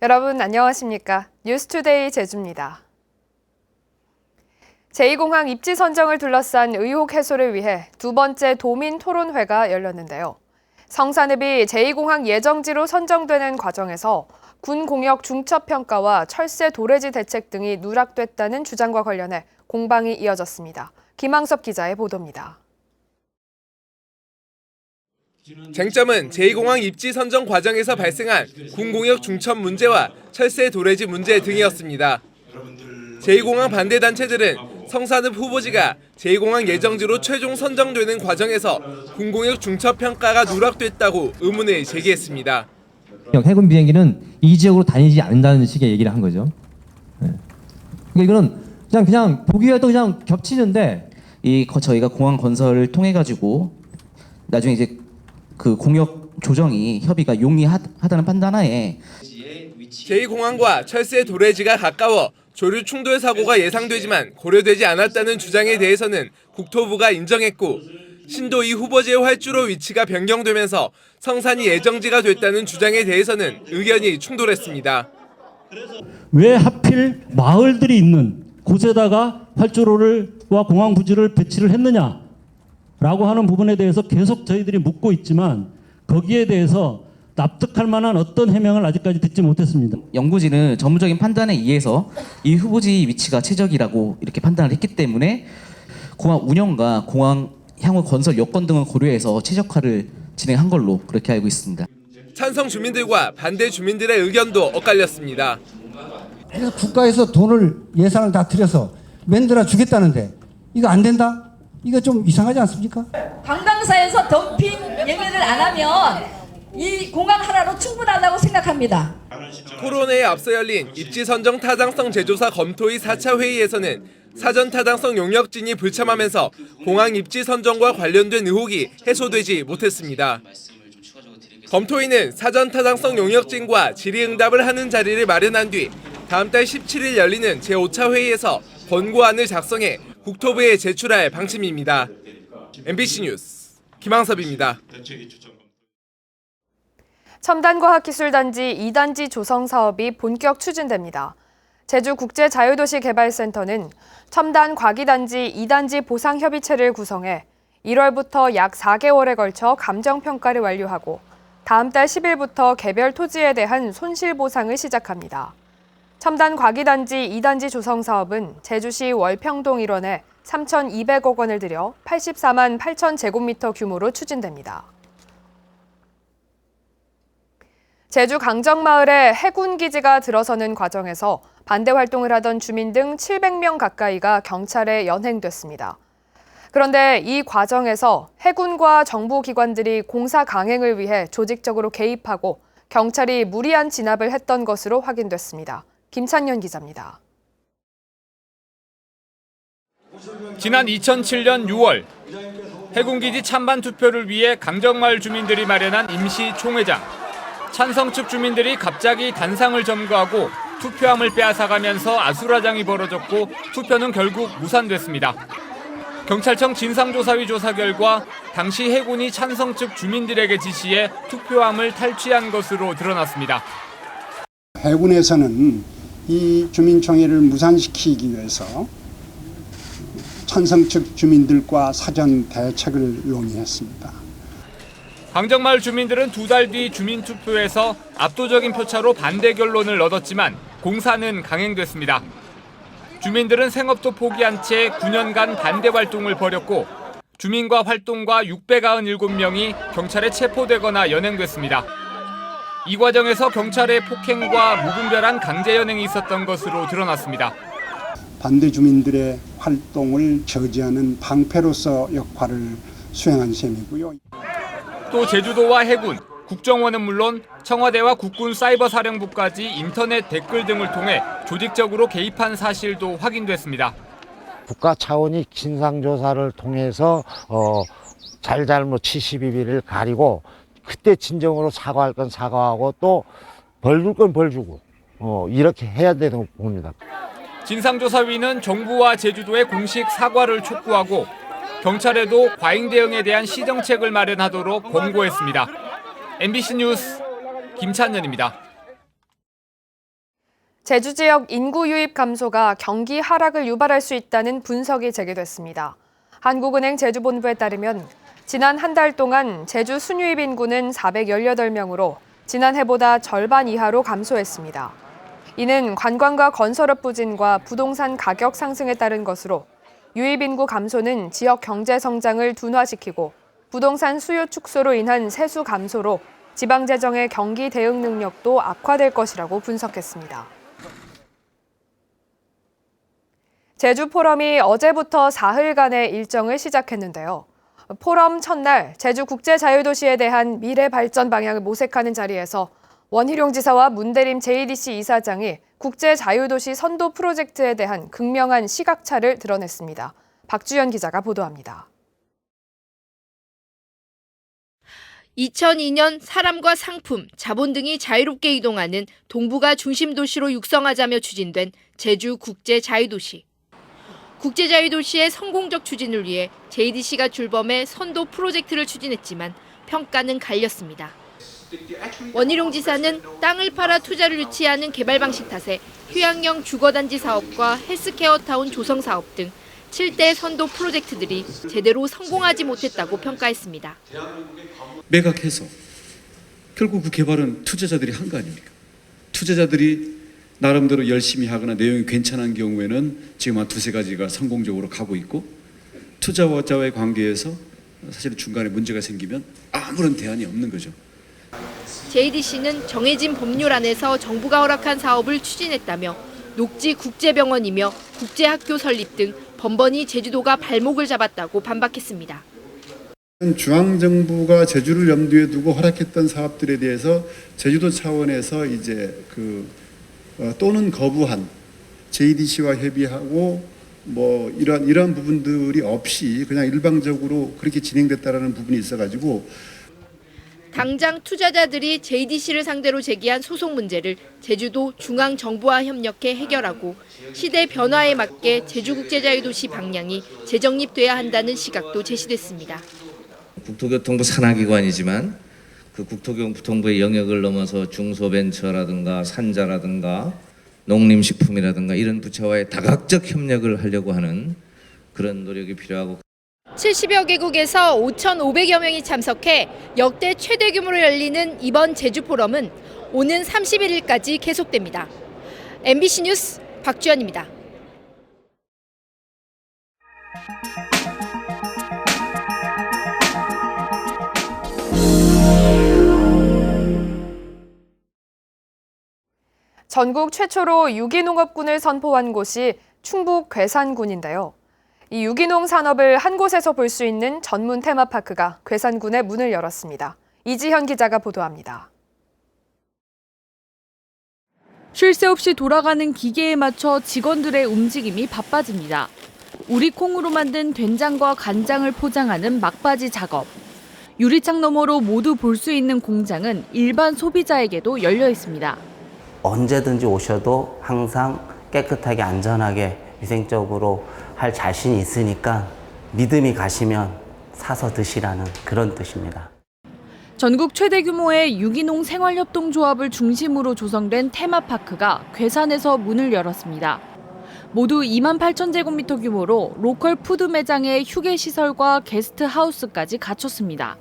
여러분 안녕하십니까? 뉴스투데이 제주입니다. 제2공항 입지 선정을 둘러싼 의혹 해소를 위해 두 번째 도민 토론회가 열렸는데요. 성산읍이 제2공항 예정지로 선정되는 과정에서 군 공역 중첩 평가와 철새 도래지 대책 등이 누락됐다는 주장과 관련해 공방이 이어졌습니다. 김항섭 기자의 보도입니다. 쟁점은 제2공항 입지 선정 과정에서 발생한 군공역 중첩 문제와 철새 도래지 문제 등이었습니다. 제2공항 반대 단체들은 성산읍 후보지가 제2공항 예정지로 최종 선정되는 과정에서 군공역 중첩 평가가 누락됐다고 의문을 제기했습니다. 해군 비행기는 이 지역으로 다니지 않는다는 식의 얘기를 한 거죠. 그러니까 이거는 그냥 보기에도 그냥 겹치는데 저희가 공항 건설을 통해 가지고 나중에 이제 그 공역 조정이 협의가 용이하다는 판단하에 제2공항과 철새 도래지가 가까워 조류 충돌 사고가 예상되지만 고려되지 않았다는 주장에 대해서는 국토부가 인정했고 신도 2 후보지의 활주로 위치가 변경되면서 성산이 예정지가 됐다는 주장에 대해서는 의견이 충돌했습니다. 왜 하필 마을들이 있는 곳에다가 활주로와 공항 부지를 배치를 했느냐라고 하는 부분에 대해서 계속 저희들이 묻고 있지만 거기에 대해서 납득할 만한 어떤 해명을 아직까지 듣지 못했습니다. 연구진은 전문적인 판단에 의해서 이 후보지 위치가 최적이라고 이렇게 판단을 했기 때문에 공항 운영과 공항 향후 건설 여건 등을 고려해서 최적화를 진행한 걸로 그렇게 알고 있습니다. 찬성 주민들과 반대 주민들의 의견도 엇갈렸습니다. 그래서 국가에서 예산을 다 들여서 만들어 주겠다는데 이거 안 된다? 이거 좀 이상하지 않습니까? 관광사에서 덤핑 예매를 안 하면 이 공항 하나로 충분하다고 생각합니다. 토론회에 앞서 열린 입지 선정 타당성 재조사 검토의 4차 회의에서는 사전 타당성 용역진이 불참하면서 공항 입지 선정과 관련된 의혹이 해소되지 못했습니다. 검토위는 사전 타당성 용역진과 질의응답을 하는 자리를 마련한 뒤 다음 달 17일 열리는 제5차 회의에서 권고안을 작성해 국토부에 제출할 방침입니다. MBC 뉴스 김항섭입니다. 첨단과학기술단지 2단지 조성 사업이 본격 추진됩니다. 제주국제자유도시개발센터는 첨단과기단지 2단지 보상협의체를 구성해 1월부터 약 4개월에 걸쳐 감정평가를 완료하고 다음 달 10일부터 개별 토지에 대한 손실보상을 시작합니다. 첨단과기단지 2단지 조성 사업은 제주시 월평동 일원에 3,200억 원을 들여 84만 8천 제곱미터 규모로 추진됩니다. 제주 강정마을에 해군기지가 들어서는 과정에서 반대 활동을 하던 주민 등 700명 가까이가 경찰에 연행됐습니다. 그런데 이 과정에서 해군과 정부 기관들이 공사 강행을 위해 조직적으로 개입하고 경찰이 무리한 진압을 했던 것으로 확인됐습니다. 김찬년 기자입니다. 지난 2007년 6월 해군기지 찬반 투표를 위해 강정마을 주민들이 마련한 임시 총회장. 찬성 측 주민들이 갑자기 단상을 점거하고 투표함을 빼앗아가면서 아수라장이 벌어졌고 투표는 결국 무산됐습니다. 경찰청 진상조사위 조사 결과 당시 해군이 찬성 측 주민들에게 지시해 투표함을 탈취한 것으로 드러났습니다. 해군에서는 이 주민총회를 무산시키기 위해서 찬성 측 주민들과 사전 대책을 논의했습니다. 강정마을 주민들은 2달 뒤 주민투표에서 압도적인 표차로 반대 결론을 얻었지만 공사는 강행됐습니다. 주민들은 생업도 포기한 채 9년간 반대 활동을 벌였고 주민과 활동가 697명이 경찰에 체포되거나 연행됐습니다. 이 과정에서 경찰의 폭행과 무분별한 강제 연행이 있었던 것으로 드러났습니다. 반대 주민들의 활동을 저지하는 방패로서 역할을 수행한 셈이고요. 또 제주도와 해군, 국정원은 물론 청와대와 국군사이버사령부까지 인터넷 댓글 등을 통해 조직적으로 개입한 사실도 확인됐습니다. 국가 차원이 진상조사를 통해서 잘잘못 72비를 가리고 그때 진정으로 사과할 건 사과하고 또 벌 줄 건 벌 주고 이렇게 해야 되는 봅니다. 진상조사위는 정부와 제주도의 공식 사과를 촉구하고 경찰에도 과잉 대응에 대한 시정책을 마련하도록 권고했습니다. MBC 뉴스 김찬년입니다. 제주 지역 인구 유입 감소가 경기 하락을 유발할 수 있다는 분석이 제기됐습니다. 한국은행 제주본부에 따르면 지난 한 달 동안 제주 순유입 인구는 418명으로 지난해보다 절반 이하로 감소했습니다. 이는 관광과 건설업 부진과 부동산 가격 상승에 따른 것으로 유입 인구 감소는 지역 경제 성장을 둔화시키고 부동산 수요 축소로 인한 세수 감소로 지방재정의 경기 대응 능력도 악화될 것이라고 분석했습니다. 제주 포럼이 어제부터 사흘간의 일정을 시작했는데요. 포럼 첫날 제주 국제자유도시에 대한 미래 발전 방향을 모색하는 자리에서 원희룡 지사와 문대림 JDC 이사장이 국제자유도시 선도 프로젝트에 대한 극명한 시각차를 드러냈습니다. 박주연 기자가 보도합니다. 2002년 사람과 상품, 자본 등이 자유롭게 이동하는 동북아 중심 도시로 육성하자며 추진된 제주 국제자유도시. 국제자유도시의 성공적 추진을 위해 JDC가 출범해 선도 프로젝트를 추진했지만 평가는 갈렸습니다. 원희룡 지사는 땅을 팔아 투자를 유치하는 개발 방식 탓에 휴양형 주거단지 사업과 헬스케어타운 조성 사업 등 7대 선도 프로젝트들이 제대로 성공하지 못했다고 평가했습니다. 매각해서 결국 그 개발은 투자자들이 한 거 아닙니까? 투자자들이 나름대로 열심히 하거나 내용이 괜찮은 경우에는 지금 한 두세 가지가 성공적으로 가고 있고 투자자와의 관계에서 사실 중간에 문제가 생기면 아무런 대안이 없는 거죠. JDC는 정해진 법률 안에서 정부가 허락한 사업을 추진했다며 녹지 국제병원이며 국제학교 설립 등 번번이 제주도가 발목을 잡았다고 반박했습니다. 중앙정부가 제주를 염두에 두고 허락했던 사업들에 대해서 제주도 차원에서 이제 또는 거부한 JDC와 협의하고 뭐 이러한 부분들이 없이 그냥 일방적으로 그렇게 진행됐다라는 부분이 있어가지고 당장 투자자들이 JDC를 상대로 제기한 소송 문제를 제주도 중앙정부와 협력해 해결하고 시대 변화에 맞게 제주국제자유도시 방향이 재정립돼야 한다는 시각도 제시됐습니다. 국토교통부 산하기관이지만 그 국토교통부의 영역을 넘어서 중소벤처라든가 산자라든가 농림식품이라든가 이런 부처와의 다각적 협력을 하려고 하는 그런 노력이 필요하고 70여 개국에서 5,500여 명이 참석해 역대 최대 규모로 열리는 이번 제주 포럼은 오는 31일까지 계속됩니다. MBC 뉴스 박주연입니다. 전국 최초로 유기농업군을 선포한 곳이 충북 괴산군인데요. 이 유기농 산업을 한 곳에서 볼 수 있는 전문 테마파크가 괴산군에 문을 열었습니다. 이지현 기자가 보도합니다. 쉴 새 없이 돌아가는 기계에 맞춰 직원들의 움직임이 바빠집니다. 우리 콩으로 만든 된장과 간장을 포장하는 막바지 작업. 유리창 너머로 모두 볼 수 있는 공장은 일반 소비자에게도 열려 있습니다. 언제든지 오셔도 항상 깨끗하게 안전하게 위생적으로 할 자신이 있으니까 믿음이 가시면 사서 드시라는 그런 뜻입니다. 전국 최대 규모의 유기농 생활협동조합을 중심으로 조성된 테마파크가 괴산에서 문을 열었습니다. 모두 28,000제곱미터 규모로 로컬 푸드 매장의 휴게시설과 게스트하우스까지 갖췄습니다.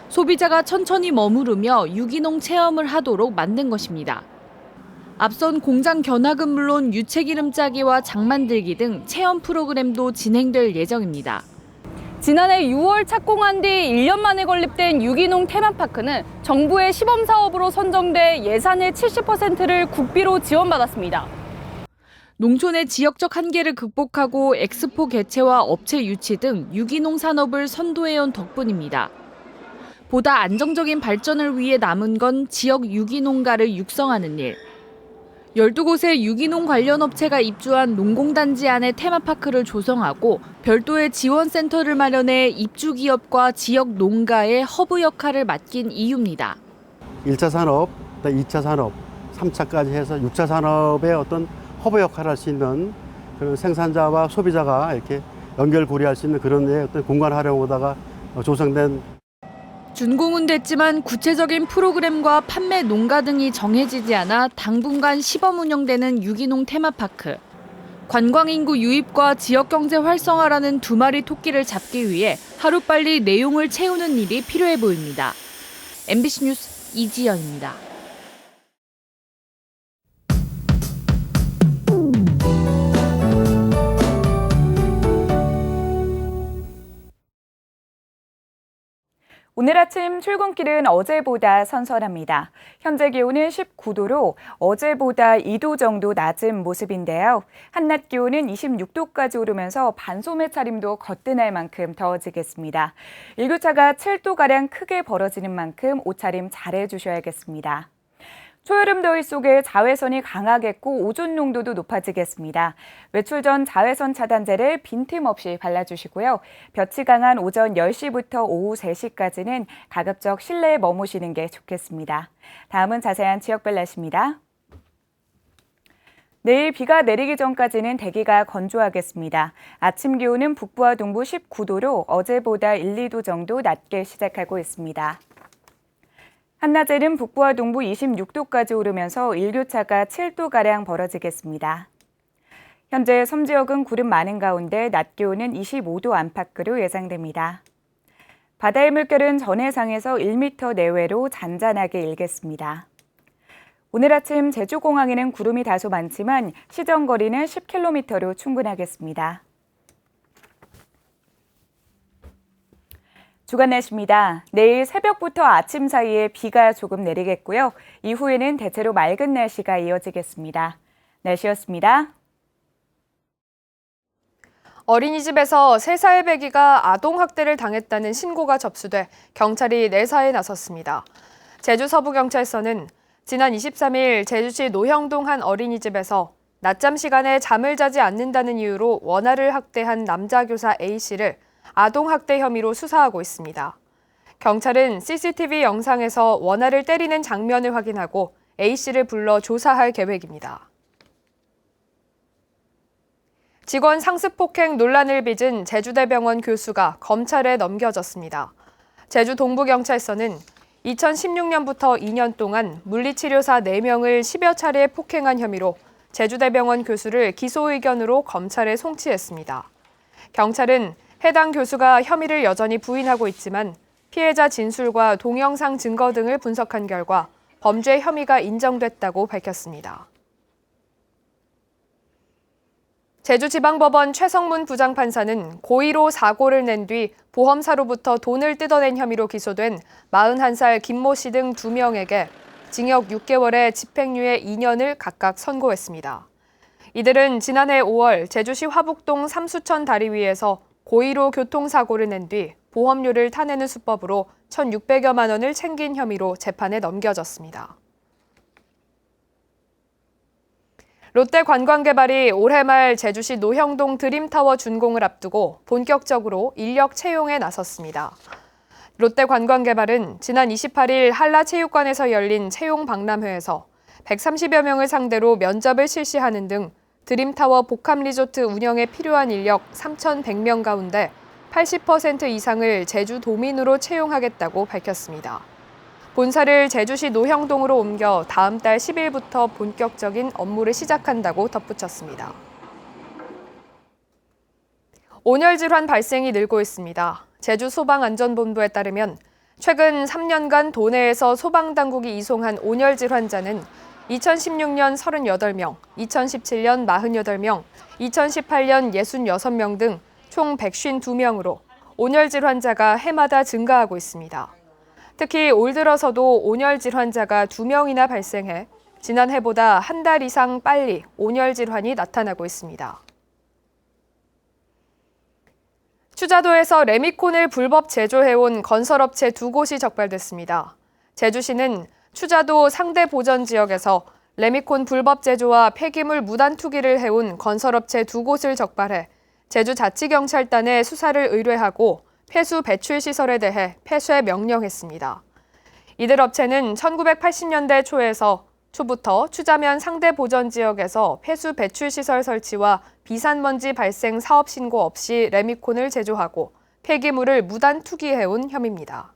소비자가 천천히 머무르며 유기농 체험을 하도록 만든 것입니다. 앞선 공장 견학은 물론 유채기름 짜기와 장 만들기 등 체험 프로그램도 진행될 예정입니다. 지난해 6월 착공한 뒤 1년 만에 건립된 유기농 테마파크는 정부의 시범사업으로 선정돼 예산의 70%를 국비로 지원받았습니다. 농촌의 지역적 한계를 극복하고 엑스포 개최와 업체 유치 등 유기농 산업을 선도해온 덕분입니다. 보다 안정적인 발전을 위해 남은 건 지역 유기농가를 육성하는 일. 12곳의 유기농 관련 업체가 입주한 농공단지 안에 테마파크를 조성하고 별도의 지원센터를 마련해 입주 기업과 지역 농가의 허브 역할을 맡긴 이유입니다. 1차 산업, 2차 산업, 3차까지 해서 6차 산업의 어떤 허브 역할을 할 수 있는 그런 생산자와 소비자가 이렇게 연결고리할 수 있는 그런 어떤 공간 활용하다가 조성된 준공은 됐지만 구체적인 프로그램과 판매 농가 등이 정해지지 않아 당분간 시범 운영되는 유기농 테마파크. 관광인구 유입과 지역경제 활성화라는 두 마리 토끼를 잡기 위해 하루빨리 내용을 채우는 일이 필요해 보입니다. MBC 뉴스 이지연입니다. 오늘 아침 출근길은 어제보다 선선합니다. 현재 기온은 19도로 어제보다 2도 정도 낮은 모습인데요. 한낮 기온은 26도까지 오르면서 반소매 차림도 거뜬할 만큼 더워지겠습니다. 일교차가 7도가량 크게 벌어지는 만큼 옷차림 잘해주셔야겠습니다. 초여름 더위 속에 자외선이 강하겠고 오존 농도도 높아지겠습니다. 외출 전 자외선 차단제를 빈틈없이 발라주시고요. 볕이 강한 오전 10시부터 오후 3시까지는 가급적 실내에 머무시는 게 좋겠습니다. 다음은 자세한 지역별 날씨입니다. 내일 비가 내리기 전까지는 대기가 건조하겠습니다. 아침 기온은 북부와 동부 19도로 어제보다 1, 2도 정도 낮게 시작하고 있습니다. 한낮에는 북부와 동부 26도까지 오르면서 일교차가 7도가량 벌어지겠습니다. 현재 섬 지역은 구름 많은 가운데 낮 기온은 25도 안팎으로 예상됩니다. 바다의 물결은 전해상에서 1m 내외로 잔잔하게 일겠습니다. 오늘 아침 제주공항에는 구름이 다소 많지만 시정거리는 10km로 충분하겠습니다. 주간 날씨입니다. 내일 새벽부터 아침 사이에 비가 조금 내리겠고요. 이후에는 대체로 맑은 날씨가 이어지겠습니다. 날씨였습니다. 어린이집에서 3살 배기가 아동학대를 당했다는 신고가 접수돼 경찰이 내사에 나섰습니다. 제주 서부경찰서는 지난 23일 제주시 노형동 한 어린이집에서 낮잠 시간에 잠을 자지 않는다는 이유로 원아를 학대한 남자 교사 A씨를 아동학대 혐의로 수사하고 있습니다. 경찰은 CCTV 영상에서 원아를 때리는 장면을 확인하고 A씨를 불러 조사할 계획입니다. 직원 상습폭행 논란을 빚은 제주대병원 교수가 검찰에 넘겨졌습니다. 제주 동부경찰서는 2016년부터 2년 동안 물리치료사 4명을 10여 차례 폭행한 혐의로 제주대병원 교수를 기소 의견으로 검찰에 송치했습니다. 경찰은 해당 교수가 혐의를 여전히 부인하고 있지만 피해자 진술과 동영상 증거 등을 분석한 결과 범죄 혐의가 인정됐다고 밝혔습니다. 제주지방법원 최성문 부장판사는 고의로 사고를 낸 뒤 보험사로부터 돈을 뜯어낸 혐의로 기소된 41살 김모 씨 등 2명에게 징역 6개월에 집행유예 2년을 각각 선고했습니다. 이들은 지난해 5월 제주시 화북동 삼수천 다리 위에서 고의로 교통사고를 낸 뒤 보험료를 타내는 수법으로 1,600여만 원을 챙긴 혐의로 재판에 넘겨졌습니다. 롯데관광개발이 올해 말 제주시 노형동 드림타워 준공을 앞두고 본격적으로 인력 채용에 나섰습니다. 롯데관광개발은 지난 28일 한라체육관에서 열린 채용 박람회에서 130여 명을 상대로 면접을 실시하는 등 드림타워 복합리조트 운영에 필요한 인력 3,100명 가운데 80% 이상을 제주도민으로 채용하겠다고 밝혔습니다. 본사를 제주시 노형동으로 옮겨 다음 달 10일부터 본격적인 업무를 시작한다고 덧붙였습니다. 온열 질환 발생이 늘고 있습니다. 제주소방안전본부에 따르면 최근 3년간 도내에서 소방당국이 이송한 온열 질환자는 2016년 38명, 2017년 48명, 2018년 66명 등 총 152명으로 온열 질환자가 해마다 증가하고 있습니다. 특히 올 들어서도 온열 질환자가 2명이나 발생해 지난해보다 한 달 이상 빨리 온열 질환이 나타나고 있습니다. 추자도에서 레미콘을 불법 제조해온 건설업체 2곳이 적발됐습니다. 제주시는 추자도 상대 보전 지역에서 레미콘 불법 제조와 폐기물 무단 투기를 해온 건설업체 2곳을 적발해 제주자치경찰단에 수사를 의뢰하고 폐수 배출 시설에 대해 폐쇄 명령했습니다. 이들 업체는 1980년대 초부터 추자면 상대 보전 지역에서 폐수 배출 시설 설치와 비산먼지 발생 사업 신고 없이 레미콘을 제조하고 폐기물을 무단 투기해온 혐의입니다.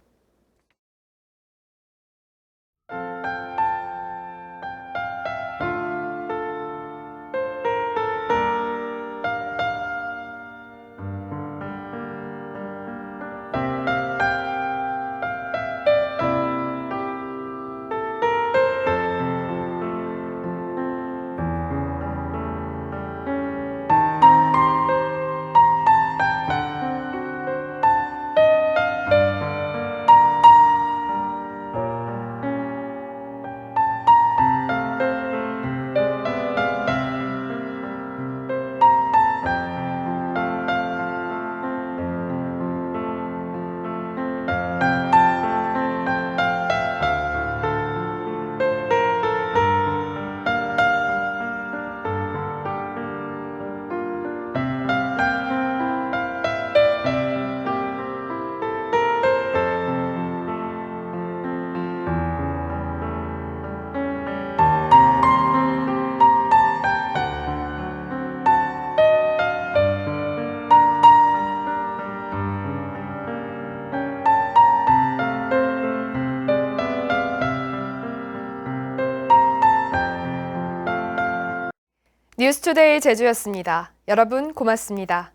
뉴스투데이 제주였습니다. 여러분 고맙습니다.